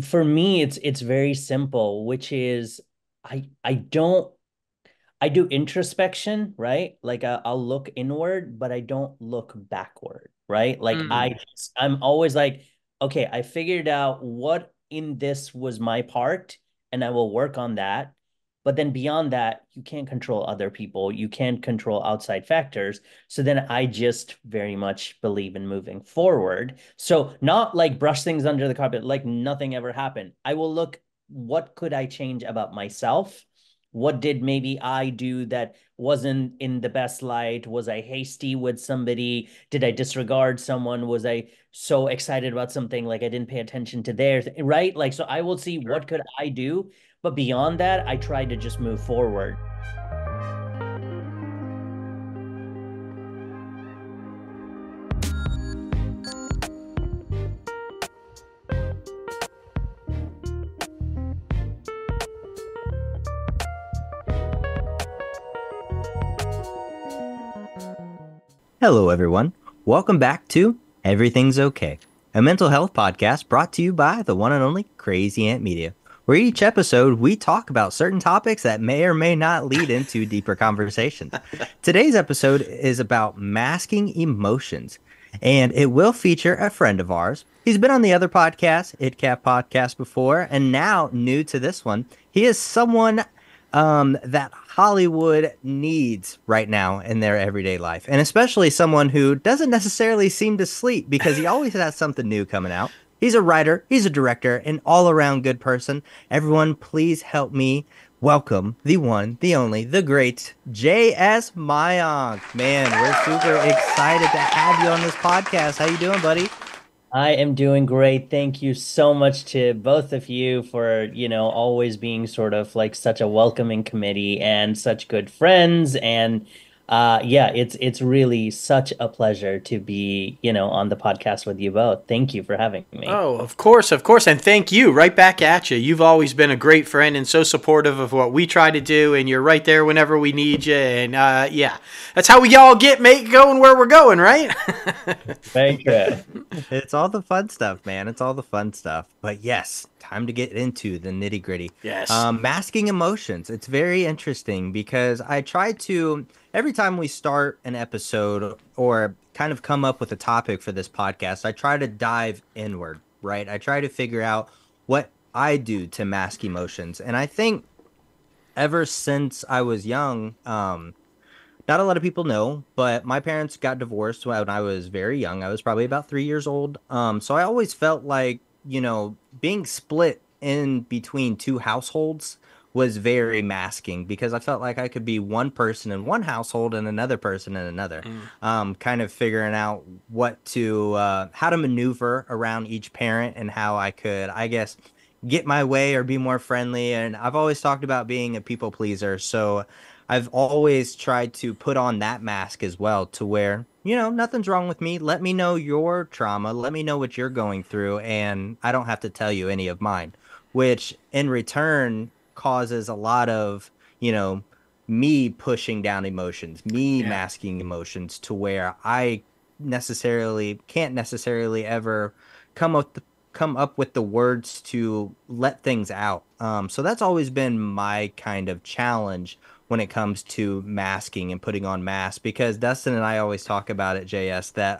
For me, it's very simple, which is I don't I do introspection, right? Like I'll look inward, but I don't look backward, right? Mm, I'm always like, okay, I figured out what in this was my part, and I will work on that. But then beyond that, you can't control other people. You can't control outside factors. So then I just very much believe in moving forward. So not like brush things under the carpet, like nothing ever happened. I will look, what could I change about myself? What did maybe I do that wasn't in the best light? Was I hasty with somebody? Did I disregard someone? Was I so excited about something like I didn't pay attention to theirs, right? Like, so I will see sure. what could I do, but beyond that, I try to just move forward. Hello, everyone. Welcome back to Everything's Okay, a mental health podcast brought to you by the one and only Crazy Ant Media, where each episode we talk about certain topics that may or may not lead into deeper conversations. Today's episode is about masking emotions, and it will feature a friend of ours. He's been on the other podcast, ItCap podcast, before, and now new to this one. He is someone that Hollywood needs right now in their everyday life, and especially someone who doesn't necessarily seem to sleep because he always has something new coming out. He's a writer, he's a director, an all around good person. Everyone, please help me welcome the one, the only, the great JS Mayank. Man, we're super excited to have you on this podcast. How you doing, buddy? I am doing great. Thank you so much to both of you for, always being sort of like such a welcoming committee and such good friends. And yeah, it's really such a pleasure to be, on the podcast with you both. Thank you for having me. Oh, of course, of course. And thank you. Right back at you. You've always been a great friend and so supportive of what we try to do. And you're right there whenever we need you. And yeah, that's how we all get mate going where we're going, right? Very true. It's all the fun stuff, man. It's all the fun stuff. But yes, time to get into the nitty gritty. Yes. Masking emotions. It's very interesting because I try to, every time we start an episode or kind of come up with a topic for this podcast, I try to dive inward, right? I try to figure out what I do to mask emotions. And I think ever since I was young, not a lot of people know, but my parents got divorced when I was very young. I was probably about 3 years old. So I always felt like, being split in between two households was very masking because I felt like I could be one person in one household and another person in another. Mm, Kind of figuring out how to maneuver around each parent and how I could, I guess, get my way or be more friendly. And I've always talked about being a people pleaser. So I've always tried to put on that mask as well to where, nothing's wrong with me. Let me know your trauma. Let me know what you're going through. And I don't have to tell you any of mine, which in return causes a lot of, me pushing down emotions, me yeah. masking emotions to where I necessarily can't necessarily ever come up come up with the words to let things out. So that's always been my kind of challenge when it comes to masking and putting on masks because Dustin and I always talk about it, JS, that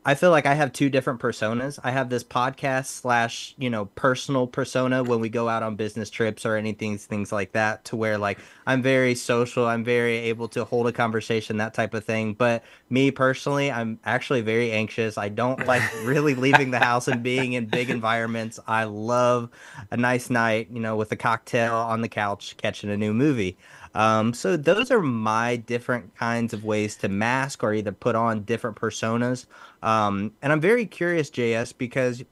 I feel like I have two different personas. I have this podcast slash, personal persona when we go out on business trips or anything, things like that, to where like I'm very social, I'm very able to hold a conversation, that type of thing. But me personally, I'm actually very anxious. I don't like really leaving the house and being in big environments. I love a nice night, with a cocktail on the couch, catching a new movie. So those are my different kinds of ways to mask or either put on different personas. And I'm very curious, JS, because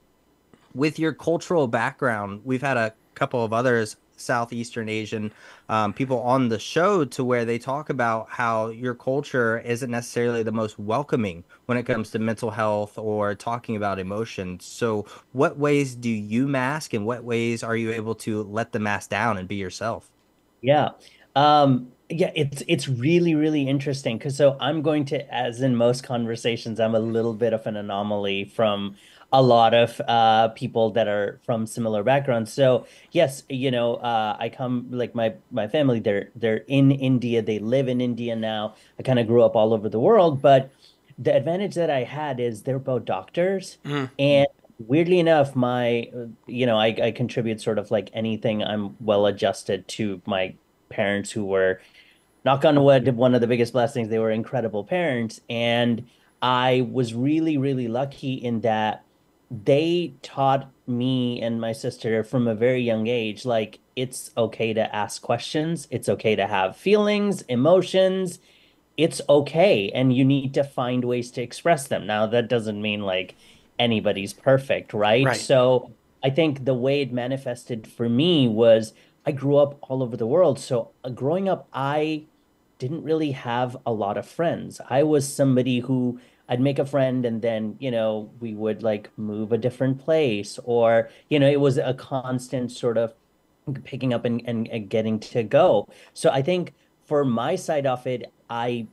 with your cultural background, we've had a couple of others, Southeastern Asian people on the show to where they talk about how your culture isn't necessarily the most welcoming when it comes to mental health or talking about emotions. So, what ways do you mask and what ways are you able to let the mask down and be yourself? Yeah. Yeah, it's really, really interesting because so I'm going to, as in most conversations, I'm a little bit of an anomaly from a lot of people that are from similar backgrounds. So yes, I come like my family, they're in India, they live in India now. I kind of grew up all over the world, but the advantage that I had is they're both doctors, Mm, and weirdly enough, I contribute sort of like anything. I'm well adjusted to my parents who were, knock on wood, one of the biggest blessings. They were incredible parents. And I was really, really lucky in that they taught me and my sister from a very young age, like, it's okay to ask questions, it's okay to have feelings, emotions, it's okay, and you need to find ways to express them. Now, that doesn't mean like anybody's perfect, right? right. So I think the way it manifested for me was I grew up all over the world. So growing up, I didn't really have a lot of friends. I was somebody who I'd make a friend and then, we would like move a different place, or, it was a constant sort of picking up and getting to go. So I think for my side of it, I'm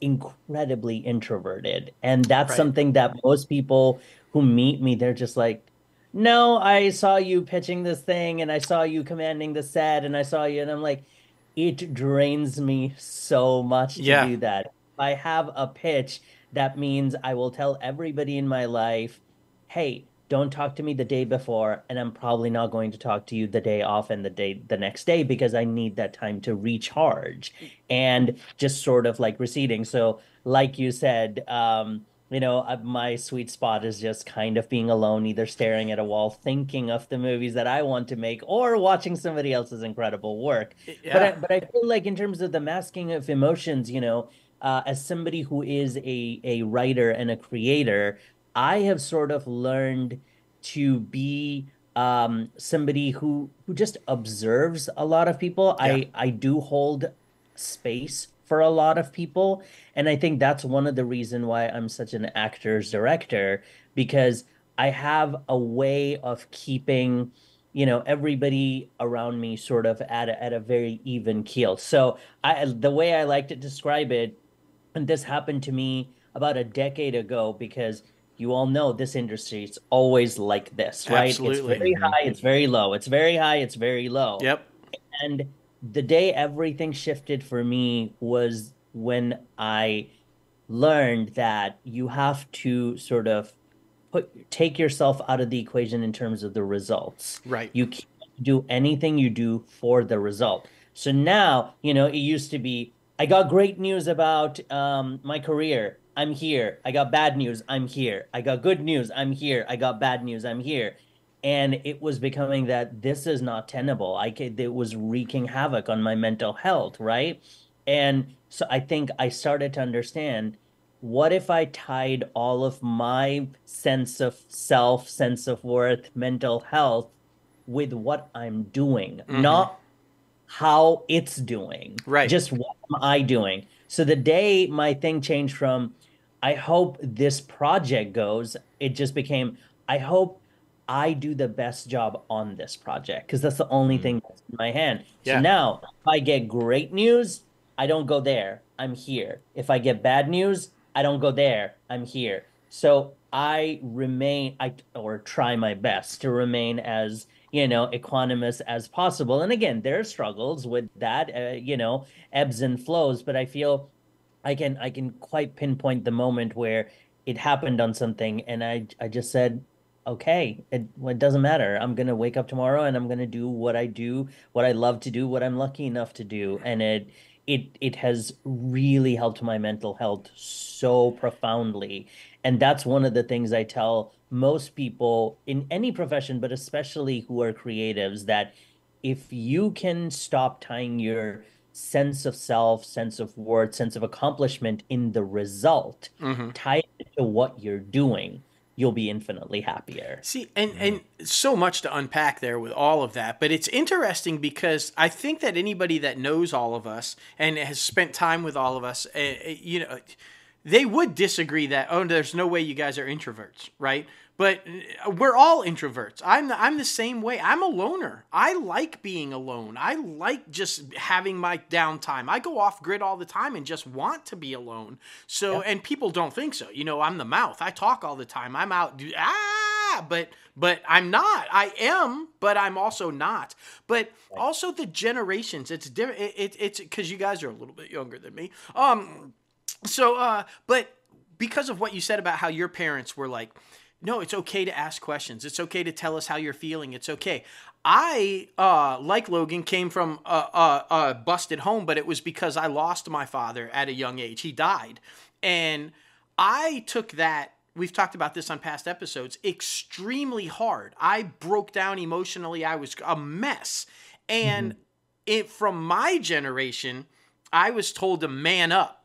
incredibly introverted. And that's Right. something that most people who meet me, they're just like, no, I saw you pitching this thing and I saw you commanding the set and I saw you. And I'm like, it drains me so much to Yeah. do that. If I have a pitch, that means I will tell everybody in my life, hey, don't talk to me the day before, and I'm probably not going to talk to you the day off and the next day because I need that time to recharge and just sort of like receding. So, like you said, my sweet spot is just kind of being alone, either staring at a wall, thinking of the movies that I want to make, or watching somebody else's incredible work. But Yeah. I feel like in terms of the masking of emotions, as somebody who is a writer and a creator, I have sort of learned to be somebody who just observes a lot of people. Yeah. I do hold space for a lot of people, and I think that's one of the reason why I'm such an actor's director, because I have a way of keeping, everybody around me sort of at a very even keel. So the way I like to describe it, and this happened to me about a decade ago, because you all know this industry, it's always like this, right? It's Absolutely. very high, it's very low. It's very high, it's very low. Yep. And the day everything shifted for me was when I learned that you have to sort of take yourself out of the equation in terms of the results. Right. You can't do anything you do for the result. So now, it used to be, I got great news about my career. I'm here. I got bad news. I'm here. I got good news. I'm here. I got bad news. I'm here. And it was becoming that this is not tenable. It was wreaking havoc on my mental health, right? And so I think I started to understand, what if I tied all of my sense of self, sense of worth, mental health with what I'm doing, Mm-hmm. not how it's doing, Right. just what am I doing? So the day my thing changed from, I hope this project goes, it just became, I hope I do the best job on this project because that's the only thing that's in my hand. So Yeah. now, if I get great news, I don't go there. I'm here. If I get bad news, I don't go there. I'm here. So or try my best to remain as, equanimous as possible. And again, there are struggles with that, ebbs and flows, but I feel I can quite pinpoint the moment where it happened on something, and I just said, okay, it doesn't matter. I'm gonna wake up tomorrow and I'm gonna do, what I love to do, what I'm lucky enough to do, and it has really helped my mental health so profoundly. And that's one of the things I tell most people in any profession, but especially who are creatives, that if you can stop tying your sense of self, sense of worth, sense of accomplishment in the result, Mm-hmm. tie it to what you're doing, you'll be infinitely happier. See, and so much to unpack there with all of that, but it's interesting because I think that anybody that knows all of us and has spent time with all of us, they would disagree that, oh, there's no way you guys are introverts, right? but we're all introverts. I'm the same way. I'm a loner. I like being alone. I like just having my downtime. I go off grid all the time and just want to be alone. So, Yeah. and people don't think so. I'm the mouth. I talk all the time. I'm out. But I'm not. I am, but I'm also not. But Right. also the generations. It's different. It's because you guys are a little bit younger than me. But because of what you said about how your parents were like, no, it's okay to ask questions. It's okay to tell us how you're feeling. It's okay. I, like Logan, came from a busted home, but it was because I lost my father at a young age. He died. And I took that, we've talked about this on past episodes, extremely hard. I broke down emotionally. I was a mess. Mm-hmm. And from my generation, I was told to man up.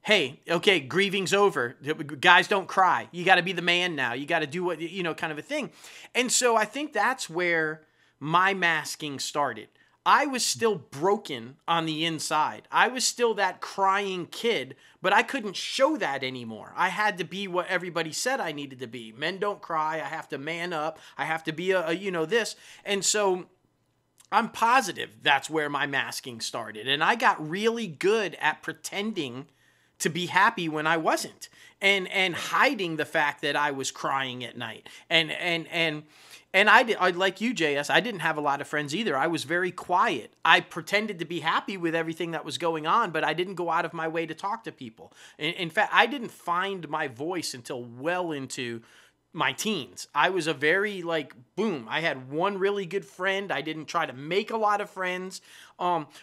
Hey, okay, grieving's over. Guys don't cry. You got to be the man now. You got to do what, kind of a thing. And so I think that's where my masking started. I was still broken on the inside. I was still that crying kid, but I couldn't show that anymore. I had to be what everybody said I needed to be. Men don't cry. I have to man up. I have to be this. And so I'm positive that's where my masking started. And I got really good at pretending to be happy when I wasn't, and hiding the fact that I was crying at night. And I like you, JS. I didn't have a lot of friends either. I was very quiet. I pretended to be happy with everything that was going on, but I didn't go out of my way to talk to people. In fact, I didn't find my voice until well into my teens. I was a very boom. I had one really good friend. I didn't try to make a lot of friends,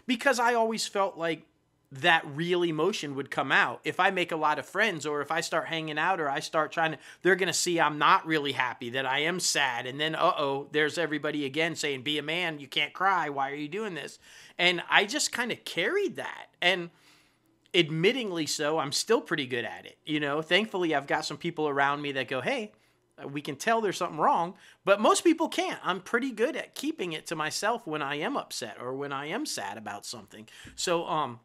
because I always felt like that real emotion would come out. If I make a lot of friends, or if I start hanging out, or I start they're going to see I'm not really happy, that I am sad. And then, there's everybody again saying, be a man, you can't cry. Why are you doing this? And I just kind of carried that. And admittingly so, I'm still pretty good at it. Thankfully, I've got some people around me that go, hey, we can tell there's something wrong, but most people can't. I'm pretty good at keeping it to myself when I am upset or when I am sad about something. So,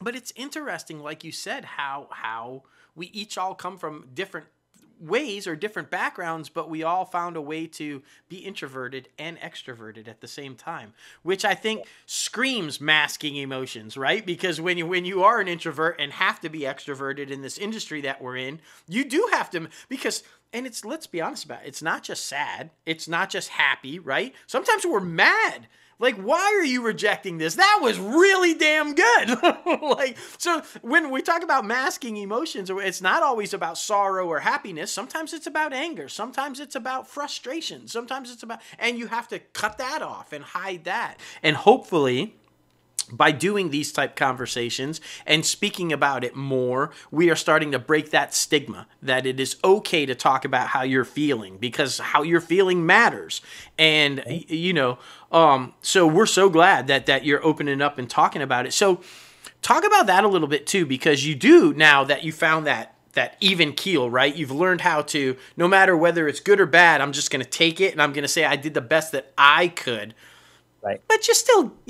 but it's interesting, like you said, how we each all come from different ways or different backgrounds, but we all found a way to be introverted and extroverted at the same time, which I think screams masking emotions, right? Because when you are an introvert and have to be extroverted in this industry that we're in, you do have to, because, and it's, let's be honest about it, it's not just sad, it's not just happy, right? Sometimes we're mad. Like, why are you rejecting this? That was really damn good. So when we talk about masking emotions, it's not always about sorrow or happiness. Sometimes it's about anger. Sometimes it's about frustration. Sometimes it's about, and you have to cut that off and hide that. And hopefully, by doing these type conversations and speaking about it more, we are starting to break that stigma that it is okay to talk about how you're feeling, because how you're feeling matters. And, so we're so glad that you're opening up and talking about it. So talk about that a little bit too, because you do, now that you found that even keel, right? You've learned how to, no matter whether it's good or bad, I'm just going to take it and I'm going to say I did the best that I could. Right. But you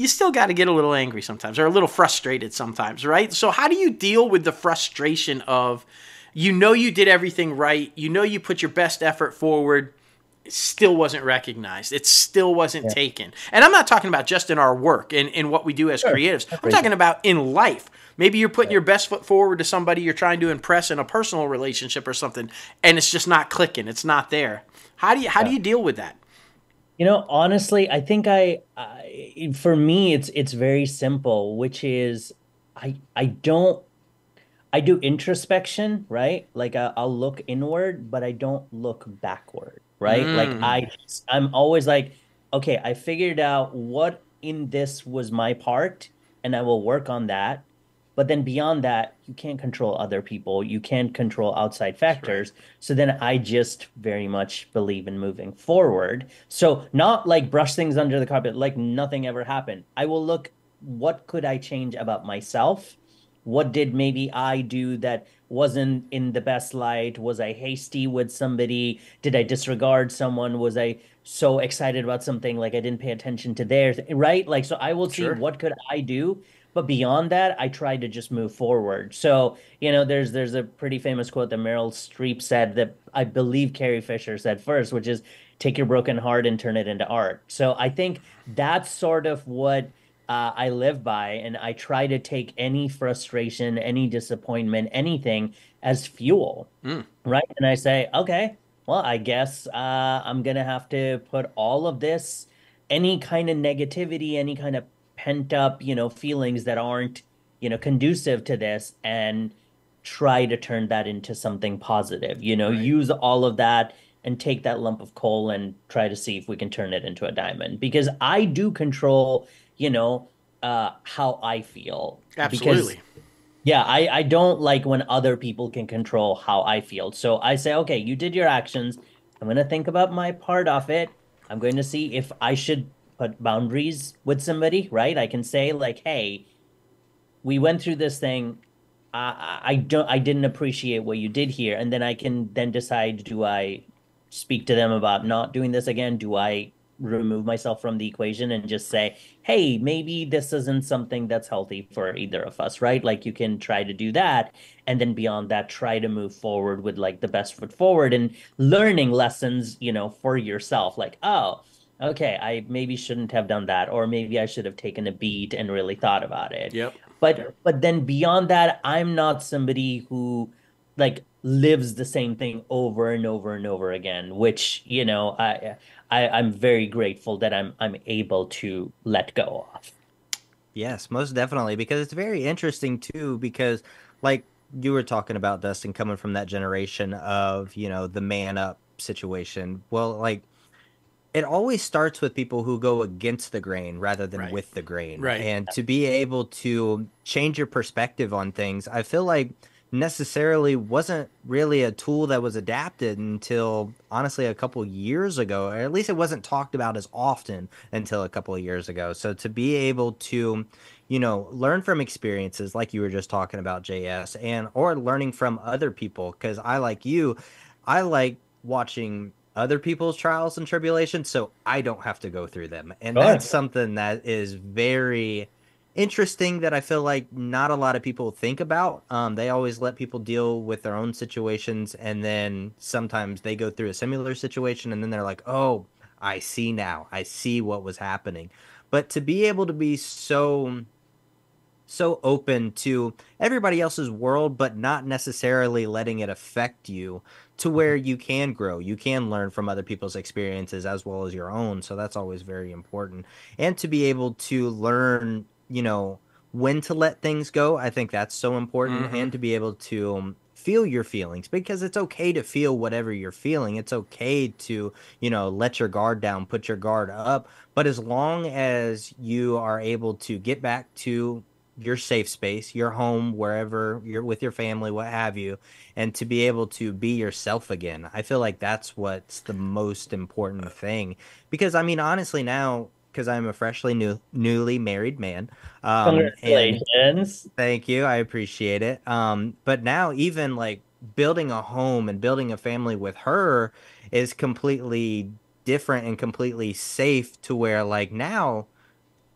still got to get a little angry sometimes, or a little frustrated sometimes, right? So how do you deal with the frustration of, you did everything right, you put your best effort forward, it still wasn't recognized, it still wasn't taken? And I'm not talking about just in our work and in what we do as creatives. I'm talking about in life. Maybe you're putting your best foot forward to somebody you're trying to impress in a personal relationship or something, and it's just not clicking, it's not there. How do you deal with that? Honestly, I think for me, it's very simple, which is I don't, I do introspection, right? Like I'll look inward, but I don't look backward, right? Like Mm, I'm always like, okay, I figured out what in this was my part, and I will work on that. But then beyond that, you can't control other people. You can't control outside that's right. factors. So then I just very much believe in moving forward. So not like brush things under the carpet, like nothing ever happened. I will look, what could I change about myself? What did maybe I do that wasn't in the best light? Was I hasty with somebody? Did I disregard someone? Was I so excited about something like I didn't pay attention to theirs, right? Like, so I will see Sure. what could I do, But beyond that, I try to just move forward. So, there's a pretty famous quote that Meryl Streep said that I believe Carrie Fisher said first, which is take your broken heart and turn it into art. So I think that's sort of what I live by, and I try to take any frustration, any disappointment, anything as fuel, Mm, right? And I say, okay, well, I guess I'm gonna have to put all of this, any kind of negativity, any kind of pent up, feelings that aren't, conducive to this, and try to turn that into something positive. right. Use all of that and take that lump of coal and try to see if we can turn it into a diamond. Because I do control, how I feel. Because Absolutely. yeah, I don't like when other people can control how I feel. So I say, okay, you did your actions. I'm going to think about my part of it. I'm going to see if I should put boundaries with somebody, right? I can say like, hey, we went through this thing. I didn't appreciate what you did here. And then I can then decide, do I speak to them about not doing this again? Do I remove myself from the equation and just say, hey, maybe this isn't something that's healthy for either of us, right? Like you can try to do that. And then beyond that, try to move forward with like the best foot forward and learning lessons, for yourself. Like, oh, okay, I maybe shouldn't have done that, or maybe I should have taken a beat and really thought about it. Yep. But then beyond that, I'm not somebody who like lives the same thing over and over and over again, which, I'm very grateful that I'm able to let go of. Yes, most definitely, because it's very interesting too, because like you were talking about Dustin coming from that generation of, the man up situation. Well, like it always starts with people who go against the grain rather than Right. with the grain. Right. And to be able to change your perspective on things, I feel like necessarily wasn't really a tool that was adapted until honestly a couple years ago, or at least it wasn't talked about as often until a couple of years ago. So to be able to, learn from experiences like you were just talking about, JS, and or learning from other people, because I like you, I like watching other people's trials and tribulations so I don't have to go through them. And that's Sure. something that is very interesting that I feel like not a lot of people think about. They always let people deal with their own situations, and then sometimes they go through a similar situation and then they're like, oh, I see now. I see what was happening. But to be able to be so open to everybody else's world, but not necessarily letting it affect you to where you can grow. You can learn from other people's experiences as well as your own. So that's always very important. And to be able to learn, when to let things go, I think that's so important. Mm-hmm. And to be able to feel your feelings, because it's okay to feel whatever you're feeling. It's okay to, let your guard down, put your guard up. But as long as you are able to get back to your safe space, your home, wherever you're with your family, what have you, and to be able to be yourself again. I feel like that's what's the most important thing. Because I mean, honestly, now, because I'm a freshly newly married man, and Congratulations. thank you, I appreciate it. But now even like building a home and building a family with her is completely different and completely safe to where like now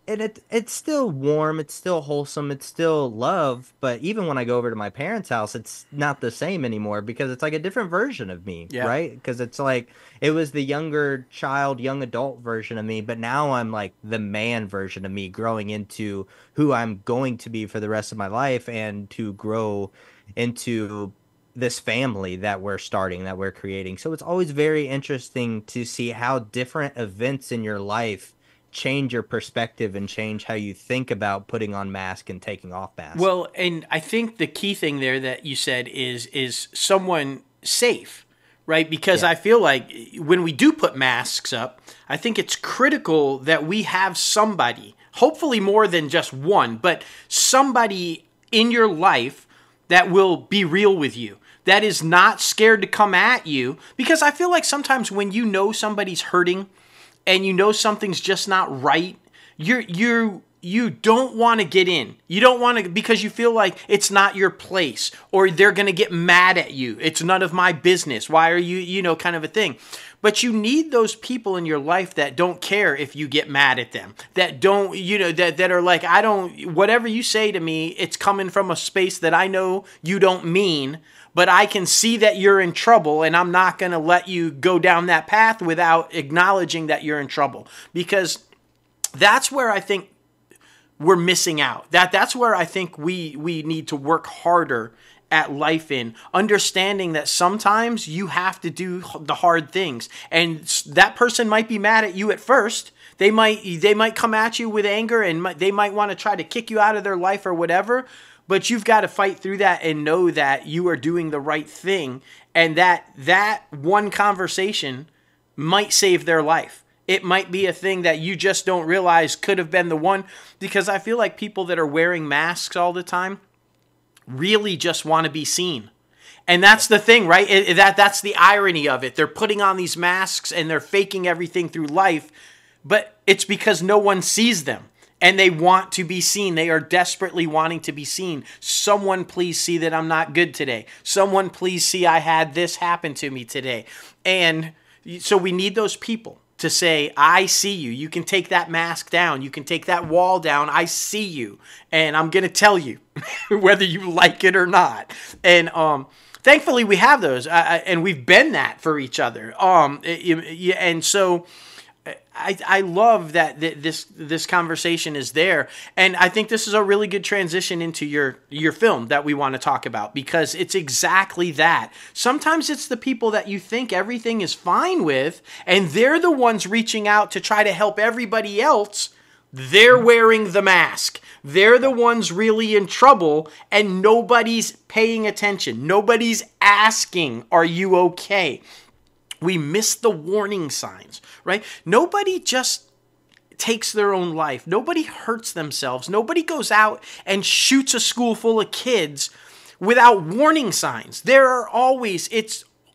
and it's still warm, it's still wholesome, it's still love, but even when I go over to my parents' house, it's not the same anymore because it's like a different version of me, Yeah. right? Because it's like it was the younger child, young adult version of me, but now I'm like the man version of me growing into who I'm going to be for the rest of my life and to grow into this family that we're starting, that we're creating. So it's always very interesting to see how different events in your life change your perspective and change how you think about putting on mask and taking off mask. Well, and I think the key thing there that you said is someone safe, right? Because Yeah. I feel like when we do put masks up, I think it's critical that we have somebody, hopefully more than just one, but somebody in your life that will be real with you, that is not scared to come at you. Because I feel like sometimes when somebody's hurting and something's just not right, you don't want to get in. You don't want to, because you feel like it's not your place, or they're going to get mad at you. It's none of my business. Why are you, kind of a thing. But you need those people in your life that don't care if you get mad at them. That don't, that are like, I don't, whatever you say to me, it's coming from a space that I know you don't mean, but I can see that you're in trouble, and I'm not going to let you go down that path without acknowledging that you're in trouble. Because that's where I think we're missing out. That's where I think we need to work harder at life, in understanding that sometimes you have to do the hard things, and that person might be mad at you at first. They might come at you with anger, and they might want to try to kick you out of their life or whatever. But you've got to fight through that and know that you are doing the right thing, and that one conversation might save their life. It might be a thing that you just don't realize could have been the one, because I feel like people that are wearing masks all the time really just want to be seen. And that's the thing, right? That's the irony of it. They're putting on these masks and they're faking everything through life, but it's because no one sees them. And they want to be seen. They are desperately wanting to be seen. Someone please see that I'm not good today. Someone please see I had this happen to me today. And so we need those people to say, I see you. You can take that mask down. You can take that wall down. I see you. And I'm going to tell you whether you like it or not. And thankfully we have those. And we've been that for each other. And so I love that this conversation is there, and I think this is a really good transition into your film that we want to talk about, because it's exactly that. Sometimes it's the people that you think everything is fine with, and they're the ones reaching out to try to help everybody else. They're wearing the mask. They're the ones really in trouble, and nobody's paying attention. Nobody's asking, "Are you okay?" We miss the warning signs, right? Nobody just takes their own life. Nobody hurts themselves. Nobody goes out and shoots a school full of kids without warning signs. There are always,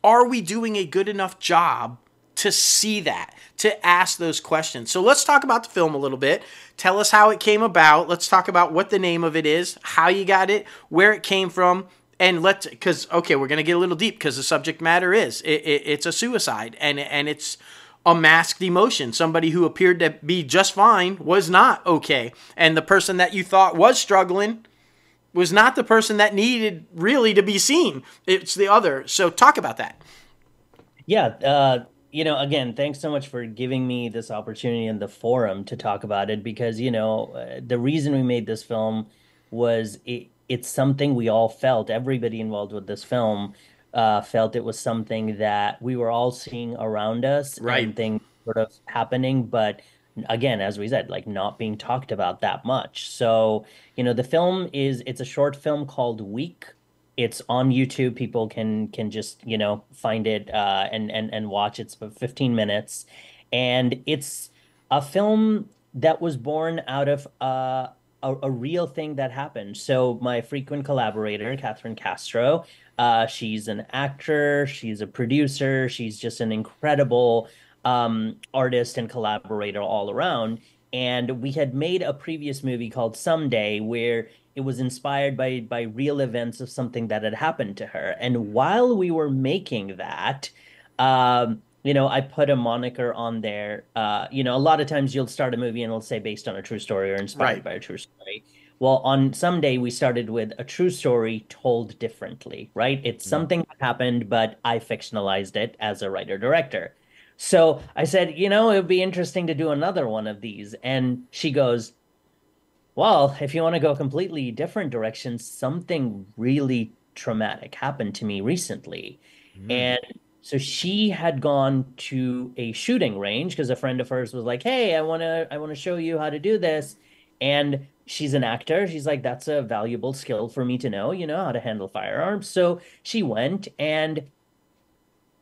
are we doing a good enough job to see that, to ask those questions? So let's talk about the film a little bit. Tell us how it came about. Let's talk about what the name of it is, how you got it, where it came from. And we're going to get a little deep, because the subject matter is, it's a suicide, and it's a masked emotion. Somebody who appeared to be just fine was not okay. And the person that you thought was struggling was not the person that needed really to be seen. It's the other. So talk about that. Yeah. Again, thanks so much for giving me this opportunity in the forum to talk about it, because, the reason we made this film was it's something we all felt. Everybody involved with this film felt it was something that we were all seeing around us, Right. and things sort of happening, but again, as we said, like not being talked about that much. So, the film it's a short film called Week. It's on YouTube. People can just, find it and watch. It's about 15 minutes. And it's a film that was born out of a real thing that happened. So my frequent collaborator, Catherine Castro, she's an actor, she's a producer, she's just an incredible artist and collaborator all around. And we had made a previous movie called Someday, where it was inspired by real events of something that had happened to her. And while we were making that, I put a moniker on there. A lot of times you'll start a movie and it'll say based on a true story or inspired Right. by a true story. Well, on Someday, we started with a true story told differently, right? It's something that happened, but I fictionalized it as a writer-director. So I said, it would be interesting to do another one of these. And she goes, well, if you want to go completely different direction, something really traumatic happened to me recently. Mm. And so she had gone to a shooting range because a friend of hers was like, "Hey, I want to show you how to do this." And she's an actor. She's like, "That's a valuable skill for me to know, how to handle firearms." So she went, and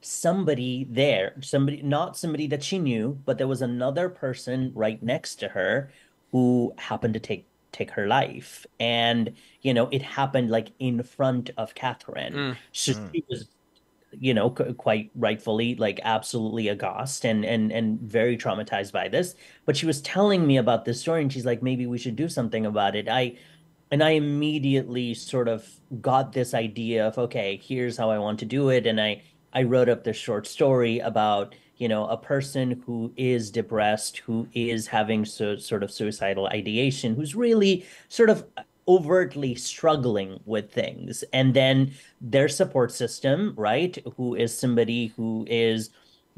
somebody there, somebody, not somebody that she knew, but there was another person right next to her who happened to take her life. And, it happened like in front of Catherine. Mm. So Mm. she was quite rightfully, like absolutely aghast and very traumatized by this. But she was telling me about this story, and she's like, maybe we should do something about it. I immediately sort of got this idea of, okay, here's how I want to do it. And I wrote up this short story about, a person who is depressed, who is having sort of suicidal ideation, who's really sort of overtly struggling with things. And then their support system, right? Who is somebody who is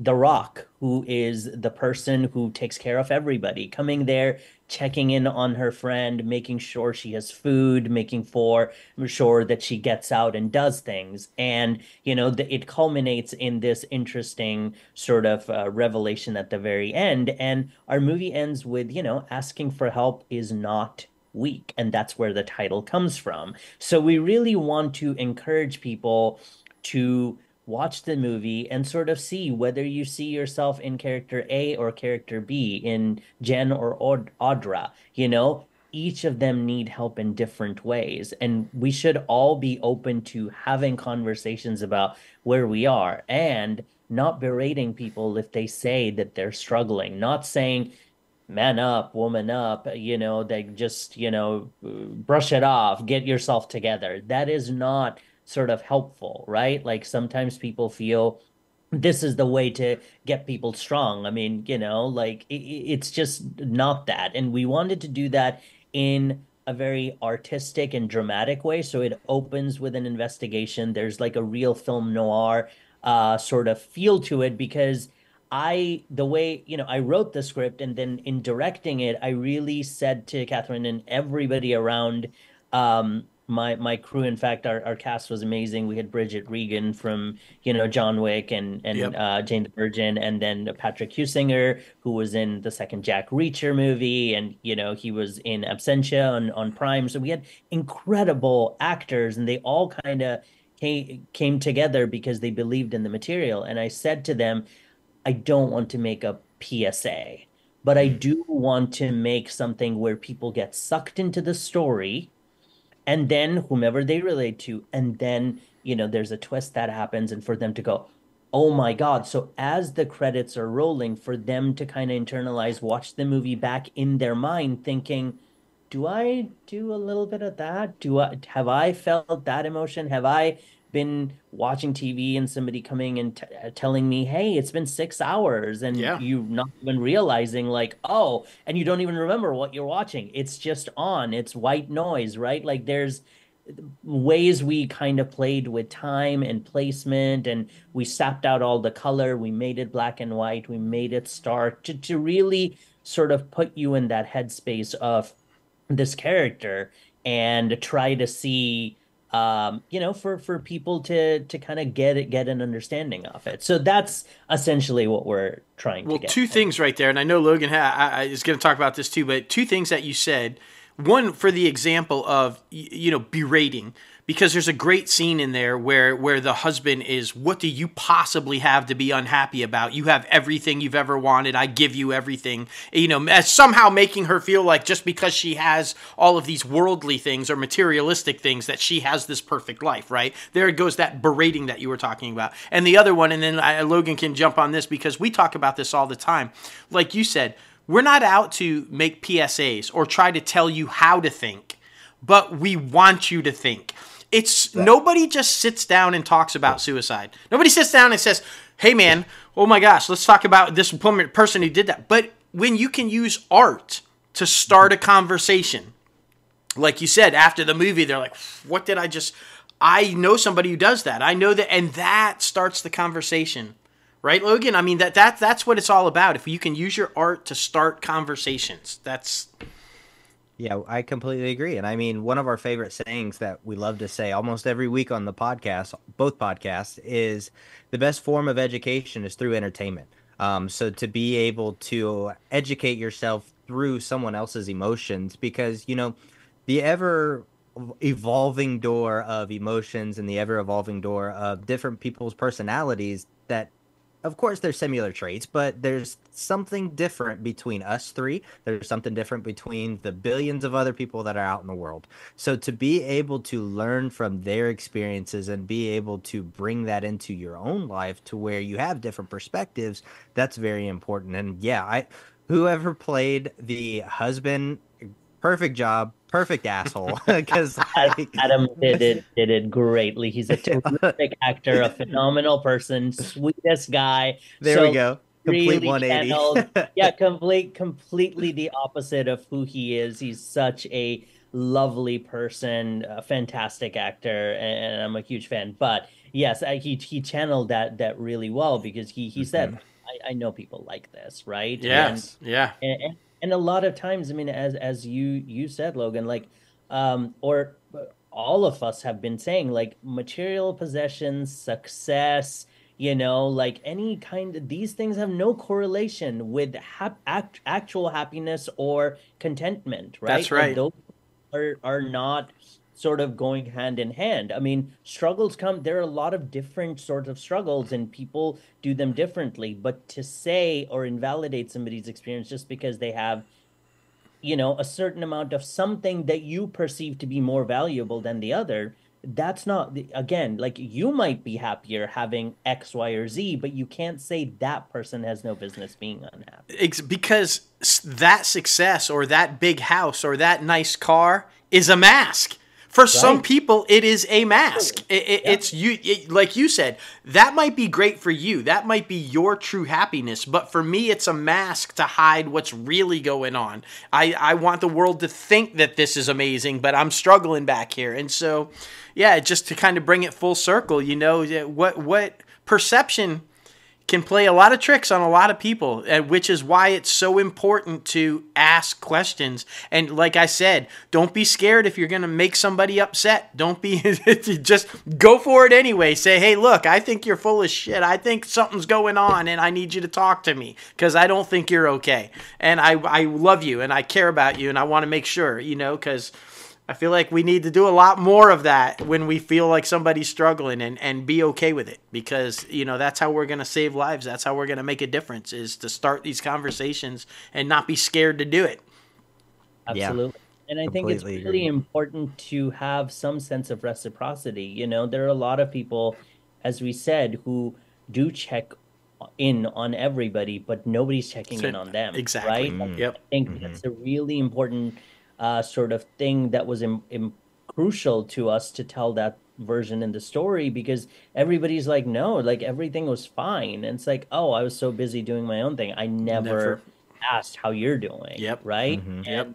the rock, who is the person who takes care of everybody, coming there, checking in on her friend, making sure she has food, making for sure that she gets out and does things. And, it culminates in this interesting sort of revelation at the very end. And our movie ends with, asking for help is not weak. And that's where the title comes from. So we really want to encourage people to watch the movie and sort of see whether you see yourself in character A or character B, in Jen or Audra. Each of them need help in different ways. And we should all be open to having conversations about where we are and not berating people if they say that they're struggling, not saying, man up, woman up, they just, brush it off, get yourself together. That is not sort of helpful, right? Like sometimes people feel this is the way to get people strong. I mean, like it's just not that. And we wanted to do that in a very artistic and dramatic way. So it opens with an investigation. There's like a real film noir sort of feel to it because the way, I wrote the script and then in directing it, I really said to Catherine and everybody around my crew. In fact, our cast was amazing. We had Bridget Regan from, John Wick and Yep. Jane the Virgin, and then Patrick Husinger, who was in the second Jack Reacher movie, and he was in Absentia on Prime. So we had incredible actors, and they all kind of came together because they believed in the material. And I said to them, I don't want to make a PSA, but I do want to make something where people get sucked into the story and then whomever they relate to, and then, there's a twist that happens, and for them to go, oh my God. So as the credits are rolling, for them to kind of internalize, watch the movie back in their mind, thinking, do I do a little bit of that? Have I felt that emotion? Have I been watching TV and somebody coming and telling me, "Hey, it's been 6 hours," and Yeah. you not even realizing, like, oh, and you don't even remember what you're watching. It's just on. It's white noise, right? Like there's ways we kind of played with time and placement, and we sapped out all the color. We made it black and white. We made it stark to really sort of put you in that headspace of this character and try to see for people to kind of get an understanding of it. So that's essentially what we're trying to Well, get two at. things right there, and I know Logan is going to talk about this too, but two things that you said. One, for the example of berating, because there's a great scene in there where the husband is, what do you possibly have to be unhappy about? You have everything you've ever wanted. I give you everything. As somehow making her feel like just because she has all of these worldly things or materialistic things that she has this perfect life, right? There goes that berating that you were talking about. And the other one, and then Logan can jump on this because we talk about this all the time. Like you said, we're not out to make PSAs or try to tell you how to think, but we want you to think. It's Right. nobody just sits down and talks about suicide. Nobody sits down and says, "Hey man, oh my gosh, let's talk about this person who did that." But when you can use art to start a conversation, like you said, after the movie, they're like, "What did I just?" I know somebody who does that. I know that, and that starts the conversation, right, Logan? I mean that's what it's all about. If you can use your art to start conversations, that's Yeah, I completely agree. And I mean, one of our favorite sayings that we love to say almost every week on the podcast, both podcasts, is the best form of education is through entertainment. So to be able to educate yourself through someone else's emotions, because, the ever evolving door of emotions and the ever evolving door of different people's personalities that of course there's similar traits, but there's something different between us three. There's something different between the billions of other people that are out in the world. So to be able to learn from their experiences and be able to bring that into your own life to where you have different perspectives, that's very important. And yeah, I whoever played the husband, perfect job, perfect asshole. Because like, Adam did it greatly. He's a terrific actor, a phenomenal person, sweetest guy. there we So go, complete really 180. channeled, yeah, completely the opposite of who he is. He's such a lovely person, a fantastic actor, and I'm a huge fan. But yes, he channeled that really well because he said, Hmm. I know people like this, right? Yes. Yeah. And a lot of times, I mean, as you said, Logan, like or all of us have been saying, like material possessions, success, like any kind of these things have no correlation with actual happiness or contentment, That's right? Like right. those are not sort of going hand in hand. I mean, struggles come, there are a lot of different sorts of struggles and people do them differently, but to say or invalidate somebody's experience just because they have a certain amount of something that you perceive to be more valuable than the other, that's not, again, like you might be happier having X, Y, or Z, but you can't say that person has no business being unhappy. Because that success or that big house or that nice car is a mask. For some Right. people, it is a mask. Yeah. It's you, like you said, that might be great for you. That might be your true happiness. But for me, it's a mask to hide what's really going on. I want the world to think that this is amazing, but I'm struggling back here. And so, yeah, just to kind of bring it full circle, what perception can play a lot of tricks on a lot of people, and which is why it's so important to ask questions. And like I said, don't be scared if you're going to make somebody upset. Don't be just go for it anyway. Say, hey, look, I think you're full of shit. I think something's going on and I need you to talk to me because I don't think you're okay. And I love you and I care about you and I want to make sure, because I feel like we need to do a lot more of that when we feel like somebody's struggling and be okay with it because, that's how we're going to save lives. That's how we're going to make a difference is to start these conversations and not be scared to do it. Yeah, Absolutely. And I think it's completely really agree. important to have some sense of reciprocity. There are a lot of people, as we said, who do check in on everybody, but nobody's checking in So, on them, exactly. right? Like, Mm. Yep. I think Hmm. that's a really important sort of thing that was crucial to us to tell that version in the story because everybody's like, no, like everything was fine. And it's like, oh, I was so busy doing my own thing. I Never. never asked how you're doing, Yep. right? Hmm. Yep.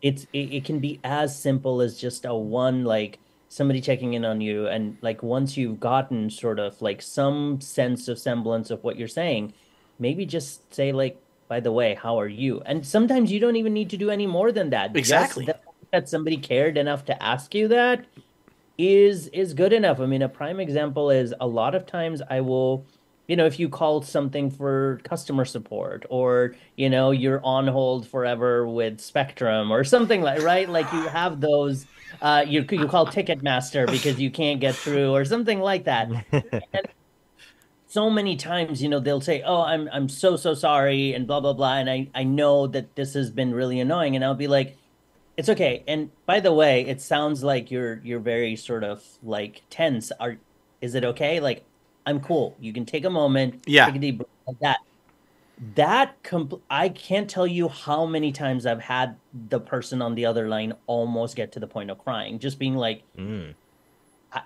And it can be as simple as just a one like somebody checking in on you and like once you've gotten sort of like some sense of semblance of what you're saying, maybe just say like, by the way, how are you? And sometimes you don't even need to do any more than that. Just Exactly. that somebody cared enough to ask you that is good enough. I mean, a prime example is a lot of times I will, if you call something for customer support or, you're on hold forever with Spectrum or something like, right? Like you have those, you call Ticketmaster because you can't get through or something like that. And so many times, they'll say, "Oh, I'm so sorry," and blah blah blah. And I know that this has been really annoying, and I'll be like, it's okay. And by the way, it sounds like you're very sort of like tense. Is it okay? Like, I'm cool. You can take a moment, Yeah. take a deep breath like that. I can't tell you how many times I've had the person on the other line almost get to the point of crying, just being like, Mm. I,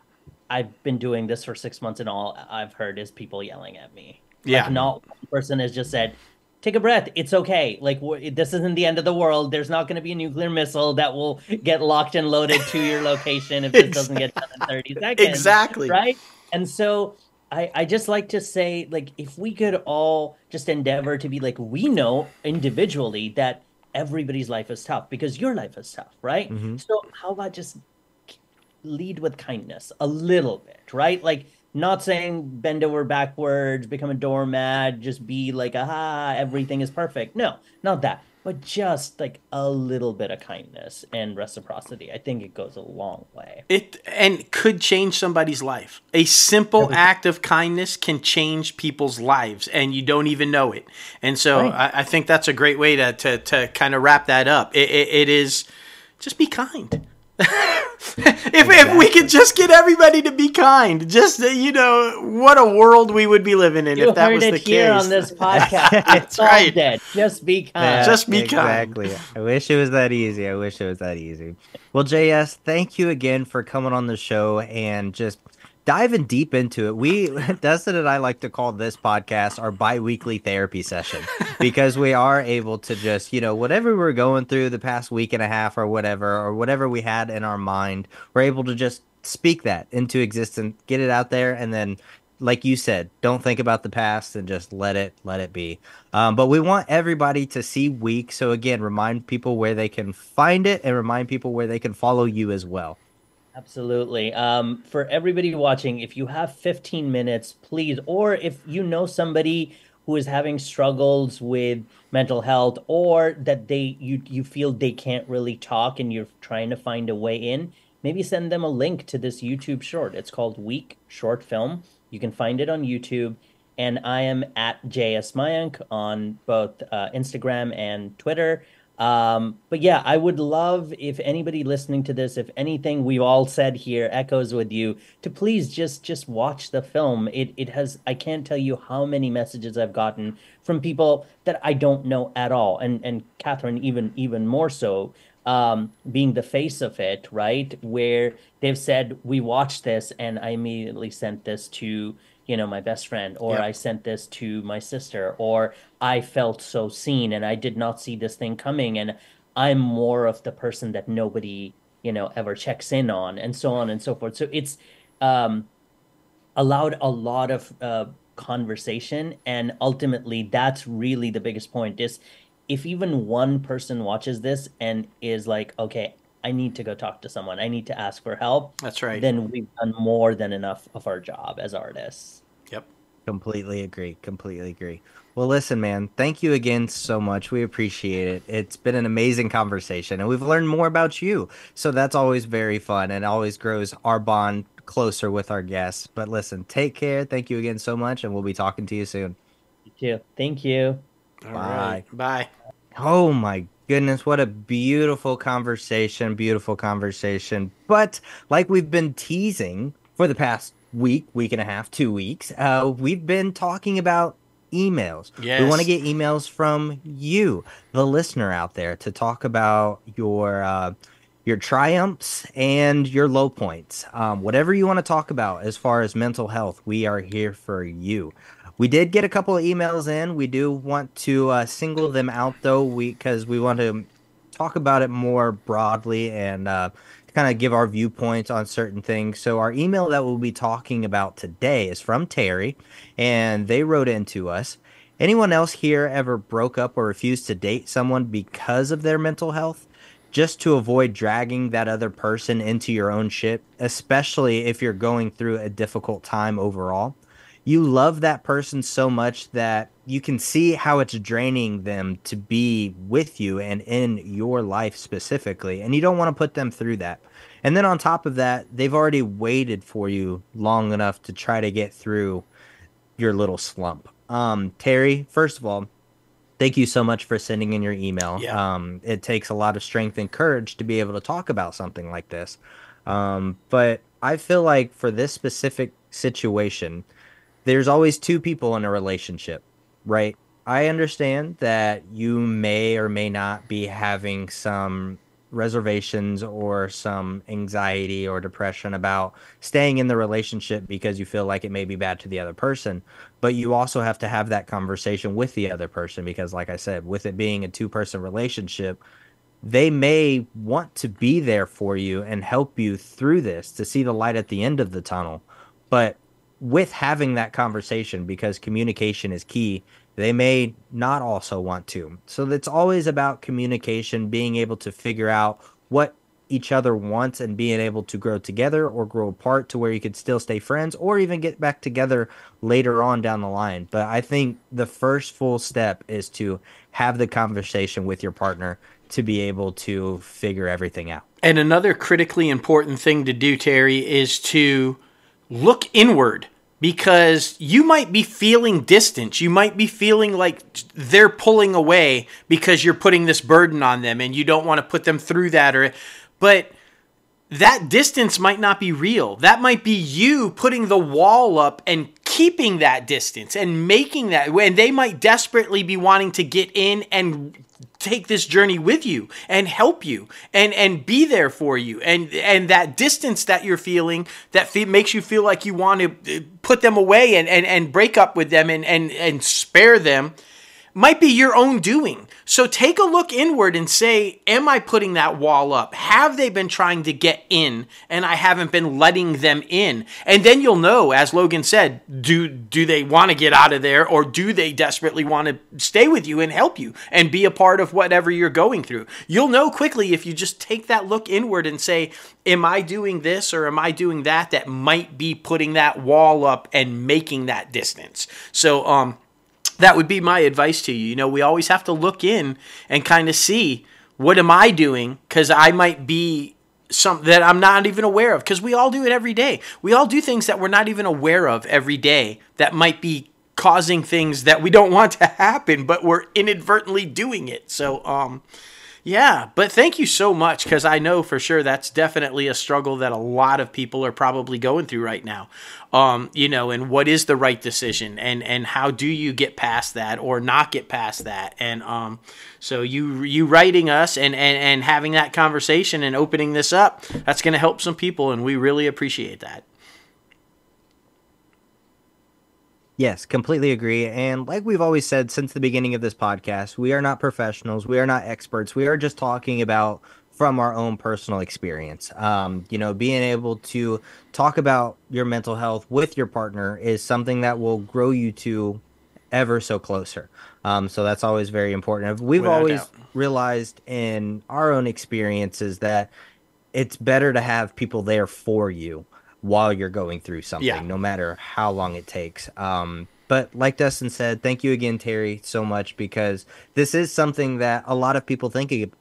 I've been doing this for 6 months and all I've heard is people yelling at me. Like, Yeah. Mm. not one person has just said, take a breath. It's okay. Like, this isn't the end of the world. There's not going to be a nuclear missile that will get locked and loaded to your location if this doesn't get done in 30 seconds. Exactly. Right. And so I just like to say, like, if we could all just endeavor to be like, we know individually that everybody's life is tough because your life is tough. Right. Hmm. So how about just lead with kindness a little bit, right? Like Not saying bend over backwards, become a doormat, just be like, aha, everything is perfect. No, not that. But just like a little bit of kindness and reciprocity. I think it goes a long way. It and could change somebody's life. A simple Everything. act of kindness can change people's lives, and you don't even know it. And so Right. I think that's a great way to kind of wrap that up. It is just be kind. If we could Exactly. just get everybody to be kind, just what a world we would be living in if You that heard was it the here on case. this podcast. We That's solved right. it. Just be Yeah, kind. Just be kind. exactly. I wish it was that easy. I wish it was that easy. Well, JS, thank you again for coming on the show and just diving deep into it. Dustin and I like to call this podcast our bi-weekly therapy session because we are able to just, whatever we're going through the past week and a half or whatever we had in our mind, we're able to just speak that into existence, get it out there, and then like you said, don't think about the past and just let it be. But we want everybody to see Week. So again, remind people where they can find it and remind people where they can follow you as well. Absolutely. For everybody watching, if you have 15 minutes, please, or if you know somebody who is having struggles with mental health, or that you feel they can't really talk and you're trying to find a way in, maybe send them a link to this YouTube short. It's called Week Short Film. You can find it on YouTube. And I am at JS Mayank on both Instagram and Twitter. But yeah, I would love if anybody listening to this, if anything we all said here echoes with you, to please just watch the film. It has I can't tell you how many messages I've gotten from people that I don't know at all, and Catherine even more so, being the face of it, right? Where they've said we watched this, and I immediately sent this to my best friend, or I Yep. sent this to my sister, or I felt so seen and I did not see this thing coming. And I'm more of the person that nobody, ever checks in on, and so on and so forth. So it's um, allowed a lot of conversation. And ultimately, that's really the biggest point is if even one person watches this and is like, okay, I need to go talk to someone, I need to ask for help, That's right. then we've done more than enough of our job as artists. Yep. Completely agree. Completely agree. Well, listen, man, thank you again so much. We appreciate it. It's been an amazing conversation and we've learned more about you. So that's always very fun and always grows our bond closer with our guests. But listen, take care. Thank you again so much. And we'll be talking to you soon. You too. Thank you. All right. Bye. Bye. Oh my goodness, what a beautiful conversation, beautiful conversation. But like we've been teasing for the past week, week and a half, 2 weeks, we've been talking about emails. We want to Yes. get emails from you, the listener out there, to talk about your triumphs and your low points. Whatever you want to talk about as far as mental health, we are here for you. We did get a couple of emails in. We do want to single them out though, because we want to talk about it more broadly and kind of give our viewpoints on certain things. So our email that we'll be talking about today is from Terry, and they wrote into us. Anyone else here ever broke up or refused to date someone because of their mental health? Just to avoid dragging that other person into your own shit, especially if you're going through a difficult time overall. You love that person so much that you can see how it's draining them to be with you and in your life specifically, and you don't want to put them through that. And then on top of that, they've already waited for you long enough to try to get through your little slump. Terry, first of all, thank you so much for sending in your email. Yeah. It takes a lot of strength and courage to be able to talk about something like this. But I feel like for this specific situation, there's always two people in a relationship, right? I understand that you may or may not be having some reservations or some anxiety or depression about staying in the relationship because you feel like it may be bad to the other person. But you also have to have that conversation with the other person because, like I said, with it being a two-person relationship, they may want to be there for you and help you through this to see the light at the end of the tunnel. But with having that conversation, because communication is key, they may not also want to. So it's always about communication, being able to figure out what each other once and being able to grow together or grow apart to where you could still stay friends or even get back together later on down the line. But I think the first full step is to have the conversation with your partner to be able to figure everything out. And another critically important thing to do, Terry, is to look inward, because you might be feeling distance. You might be feeling like they're pulling away because you're putting this burden on them and you don't want to put them through that. But that distance might not be real. That might be you putting the wall up and keeping that distance and making that. And they might desperately be wanting to get in and take this journey with you and help you and be there for you. And that distance that you're feeling that makes you feel like you want to put them away and break up with them and spare them might be your own doing. So take a look inward and say, am I putting that wall up? Have they been trying to get in and I haven't been letting them in? And then you'll know, as Logan said, do they want to get out of there, or do they desperately want to stay with you and help you and be a part of whatever you're going through? You'll know quickly if you just take that look inward and say, am I doing this or am I doing that might be putting that wall up and making that distance. So, that would be my advice to you. You know, we always have to look in and kind of see, what am I doing? Because I might be something that I'm not even aware of, because we all do it every day. We all do things that we're not even aware of every day that might be causing things that we don't want to happen, but we're inadvertently doing it. So, yeah, but thank you so much, because I know for sure that's definitely a struggle that a lot of people are probably going through right now. You know, and what is the right decision, and how do you get past that or not get past that? And so you writing us and having that conversation and opening this up, that's going to help some people, and we really appreciate that. Yes, completely agree. And like we've always said since the beginning of this podcast, we are not professionals. We are not experts. We are just talking about from our own personal experience. You know, being able to talk about your mental health with your partner is something that will grow you to ever so closer. So that's always very important. We've Without always doubt. realized in our own experiences that it's better to have people there for you while you're going through something, Yeah. no matter how long it takes. But like Dustin said, thank you again, Terry, so much, because this is something that a lot of people think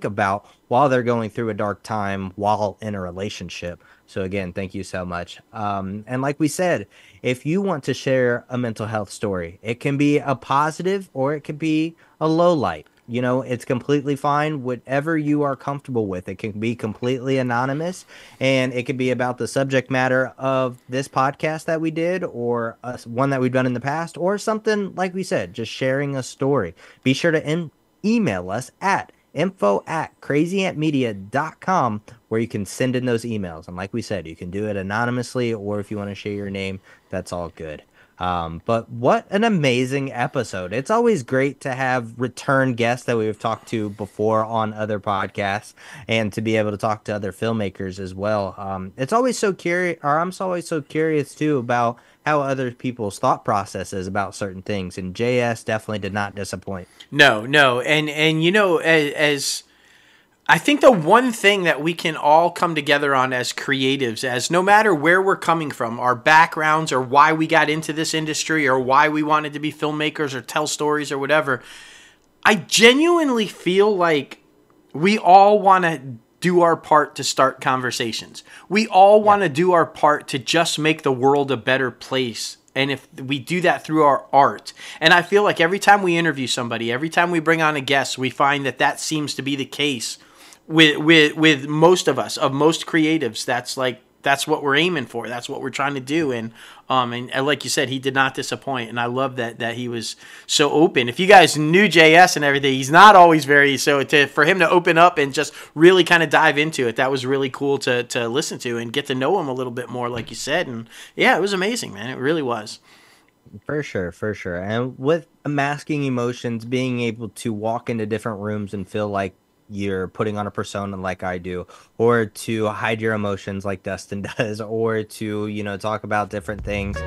about while they're going through a dark time while in a relationship. So again, thank you so much. And like we said, if you want to share a mental health story, it can be a positive or it could be a low light. You know, it's completely fine. Whatever you are comfortable with. It can be completely anonymous, and it could be about the subject matter of this podcast that we did, or one that we've done in the past, or something like we said, just sharing a story. Be sure to email us at info@crazyantmedia.com, where you can send in those emails. And like we said, you can do it anonymously, or if you want to share your name, that's all good. But what an amazing episode. It's always great to have return guests that we've talked to before on other podcasts, and to be able to talk to other filmmakers as well. It's always so curious, or I'm always so curious too, about how other people's thought processes about certain things. And JS definitely did not disappoint. No. And you know, as I think the one thing that we can all come together on as creatives, as no matter where we're coming from, our backgrounds, or why we got into this industry, or why we wanted to be filmmakers or tell stories or whatever, I genuinely feel like we all want to do our part to start conversations. We all want to do our part to just make the world a better place. And if we do that through our art, and I feel like every time we interview somebody, every time we bring on a guest, we find that seems to be the case with most of us, of most creatives. That's what we're aiming for. That's what we're trying to do. And like you said, he did not disappoint. And I love that he was so open. If you guys knew JS and everything, he's not always very, for him to open up and just really kind of dive into it, that was really cool to listen to and get to know him a little bit more, like you said. And yeah, it was amazing, man. It really was. For sure, for sure. And with masking emotions, being able to walk into different rooms and feel like you're putting on a persona like I do, or to hide your emotions like Dustin does, or to, talk about different things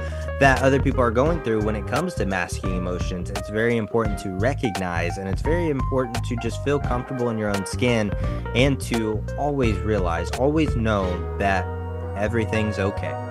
that other people are going through when it comes to masking emotions. It's very important to recognize, and it's very important to just feel comfortable in your own skin, and to always realize, always know that everything's okay.